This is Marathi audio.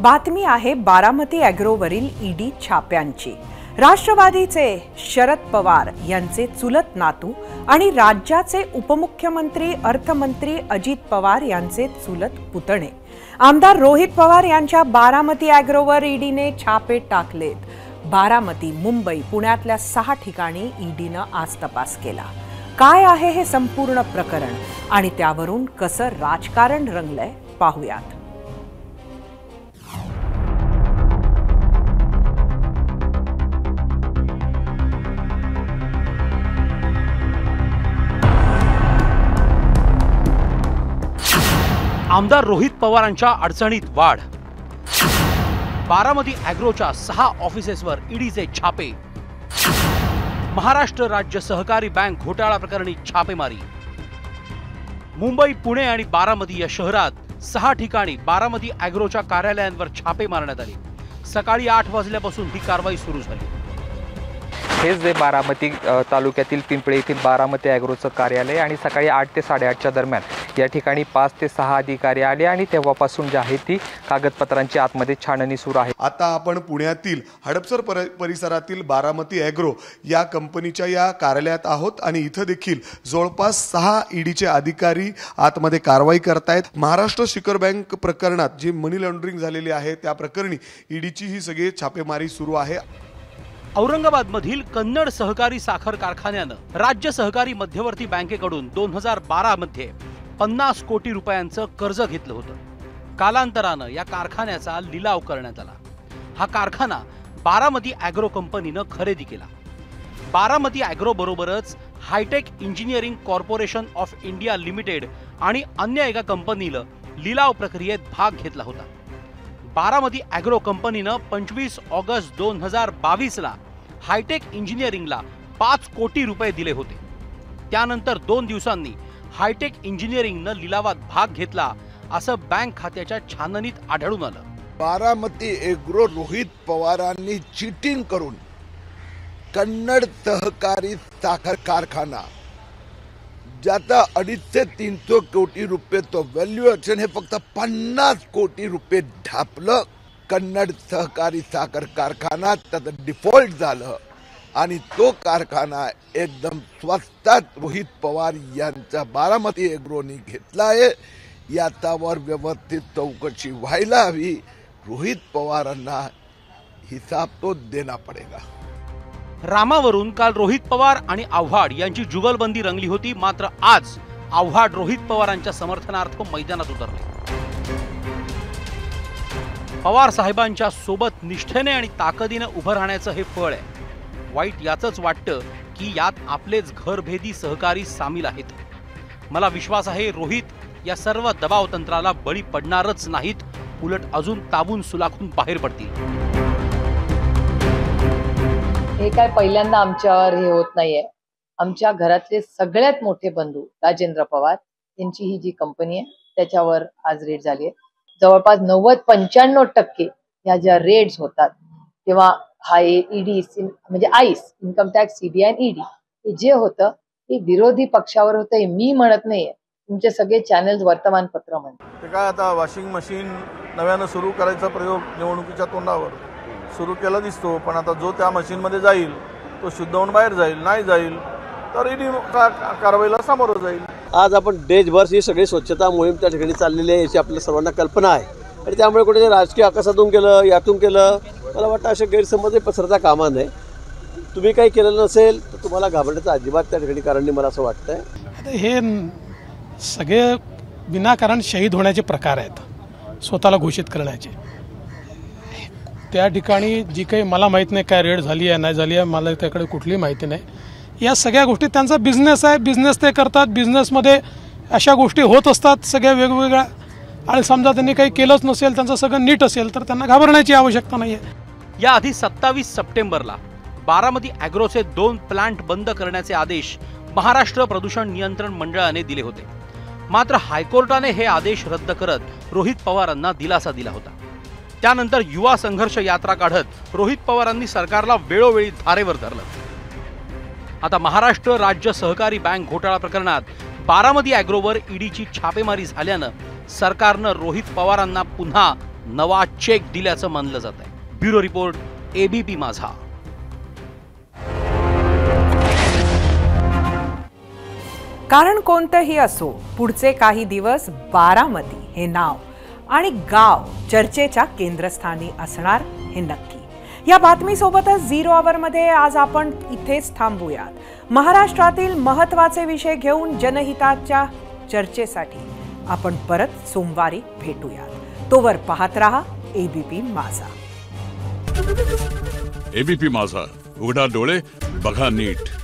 बातमी आहे बारामती ॲग्रोवरील ईडी छाप्यांची। राष्ट्रवादीचे शरद पवार यांचे चुलत नातू आणि राज्याचे उपमुख्यमंत्री अर्थमंत्री अजित पवार यांचे चुलत पुतणे आमदार रोहित पवार यांच्या बारामती ॲग्रोवर ईडीने छापे टाकलेत। बारामती, मुंबई, पुण्यातल्या 6 ठिकाणी ईडीनं आज तपास केला। काय आहे हे संपूर्ण प्रकरण आणि त्यावरून कसं राजकारण रंगलंय पाहूयात। आमदार रोहित पवारांच्या अडचणीत वाढ। बारामती ॲग्रोच्या 6 ऑफिसेसवर ईडीचे छापे। महाराष्ट्र राज्य सहकारी बँक घोटाळा प्रकरणी छापेमारी। मुंबई, पुणे आणि बारामती या शहरात 6 ठिकाणी बारामती ॲग्रोच्या कार्यालयांवर छापे मारण्यात आले। सकाळी 8 वाजल्यापासून ही कारवाई सुरू झाली। हेच जे बारामती तालुक्यातील पिंपळे येथील बारामती ॲग्रोचं कार्यालय आणि सकाळी 8 ते 8:30च्या दरम्यान या ठिकाणी 5 ते 6 अधिकारी आले आणि तेव्हापासून जी आहे ती कागदपत्रांची आतमध्ये छाननी सुरू आहे। आता आपण पुण्यातील हडपसर परिसरातील बारामती ॲग्रो या कंपनीच्या या कार्यालयात आहोत आणि इथं देखील जवळपास 6 ईडीचे अधिकारी आतमध्ये कारवाई करतायत। महाराष्ट्र शिखर बँक प्रकरणात जी मनी लॉन्ड्रिंग झालेली आहे त्या प्रकरणी ईडीची ही सगळी छापेमारी सुरू आहे। औरंगाबादमधील कन्नड सहकारी साखर कारखान्यानं राज्य सहकारी मध्यवर्ती बँकेकडून 2012 मध्ये 50 कोटी रुपयांचं कर्ज घेतलं होतं। कालांतरानं या कारखान्याचा लिलाव करण्यात आला। हा कारखाना बारामती ॲग्रो कंपनीनं खरेदी केला। बारामती ॲग्रो बरोबरच hitech engineering corporation of India limited आणि अन्य एका कंपनीनं लिलाव प्रक्रियेत भाग घेतला होता। बारामती ॲग्रो कंपनीनं 25 ऑगस्ट 2022 ला हायटेक इंजिनिअरिंगला 5 कोटी रुपये दिले होते। त्यानंतर 2 दिवसांनी हायटेक इंजिनिअरिंगनं लिलावात भाग घेतला असं बँक खात्याच्या छाननीत आढळून आलं। बारामती ॲग्रो रोहित पवारांनी चीटिंग करून कन्नड सहकारी साखर कारखाना ज्याचा 250 ते 300 कोटी रुपये तो व्हॅल्युएशन हे फक्त 50 कोटी रुपये ढापलं। कन्नड सहकारी साखर कारखाना त्याचं डिफॉल्ट झालं आणि तो कारखाना एकदम स्वस्तात रोहित पवार यांचा बारामती ॲग्रोनी घेतला आहे। याच्यावर व्यवस्थित चौकशी व्हायला हवी। रोहित पवारांना हिसाब तो देना पडेगा। रामावरून काल रोहित पवार आणि आव्हाड यांची जुगलबंदी रंगली होती। मात्र आज आव्हाड रोहित पवारांच्या समर्थनार्थ मैदानात उतरले। पवार साहेबांच्या सोबत निष्ठेने आणि ताकदीने उभं राहण्याचं हे फळ आहे। वाईट याचंच वाटतं की यात आपलेच घरभेदी सहकारी सामील आहेत। मला विश्वास आहे रोहित या सर्व दबाव तंत्राला बळी पडणारच नाहीत, उलट अजून ताबून सुलाखून बाहेर पडतील। हे काय पहिल्यांदा आमच्यावर हे होत नाहीये। आमच्या घरातले सगळ्यात मोठे बंधू राजेंद्र पवार यांची ही जी कंपनी आहे त्याच्यावर आज रेड झाली आहे। जवळपास 90-95% या ज्या रेड्स होतात तेव्हा हा ईडी म्हणजे आईस इन्कम टॅक्स, सीबीआय आणि ईडी हे जे होतं ते विरोधी पक्षावर होतं हे मी म्हणत नाहीये, तुमचे सगळे चॅनल्स वर्तमानपत्र म्हणतात। ते काय आता वॉशिंग मशीन नव्यानं सुरू करायचा प्रयोग निवडणुकीच्या तोंडावर सुरू केला दिसतो, पण आता जो त्या मशीनमध्ये जाईल तो शुद्ध होऊन बाहेर जाईल, नाही जाईल तर ईडी कारवाईला सामोरं जाईल। आज आपण देशभर ही सगळी स्वच्छता मोहीम त्या ठिकाणी चाललेली आहे याची आपल्या सर्वांना कल्पना आहे आणि त्यामुळे कुठे राजकीय आकाशातून केलं यातून केलं मला वाटतं असे गैरसमज पसरता कामा नये। तुम्ही काही केलं नसेल तर तुम्हाला घाबरण्याचं अजिबात त्या ठिकाणी कारण नाही मला असं वाटतंय। हे सगळे विनाकारण शहीद होण्याचे प्रकार आहेत, स्वतःला घोषित करण्याचे। त्या ठिकाणी जी काही मला माहीत नाही काय रेड झाली आहे नाही झाली आहे, मला त्याकडे कुठलीही माहिती नाही। या सगळ्या गोष्टी त्यांचा बिझनेस आहे, बिझनेस ते करतात, बिझनेसमध्ये अशा गोष्टी होत असतात सगळ्या वेगवेगळ्या। आणि समजा त्यांनी काही केलंच नसेल, त्यांचं सगळं नीट असेल तर त्यांना घाबरण्याची आवश्यकता नाही आहे। याआधी 27 सप्टेंबरला बारामती ॲग्रोचे 2 प्लांट बंद करण्याचे आदेश महाराष्ट्र प्रदूषण नियंत्रण मंडळाने दिले होते। मात्र हायकोर्टाने हे आदेश रद्द करत रोहित पवारांना दिलासा दिला होता। त्यानंतर युवा संघर्ष यात्रा काढत रोहित पवारांनी सरकारला वेळोवेळी धारेवर धरलं। आता महाराष्ट्र राज्य सहकारी बँक घोटाळा प्रकरणात बारामती ॲग्रोवर ईडीची छापेमारी झाल्यानं सरकारनं रोहित पवारांना पुन्हा नवा चेक दिल्याचं मानलं जात आहे. ब्युरो रिपोर्ट, एबीपी माझा. कारण कोणतंही असो, पुढचे काही दिवस बारामती हे नाव आणि गाव चर्चेच्या केंद्रस्थानी असणार हे नक्की. या बातमीसोबतच 0 आवरमध्ये आज आपण इथेच थांबूयात. महाराष्ट्रातील महत्त्वाचे विषय घेऊन जनहिताच्या चर्चेसाठी आपण परत सोमवारी भेटूयात. तोवर पाहत रहा एबीपी माझा. एबीपी माझा, उघडा डोळे बघा नीट.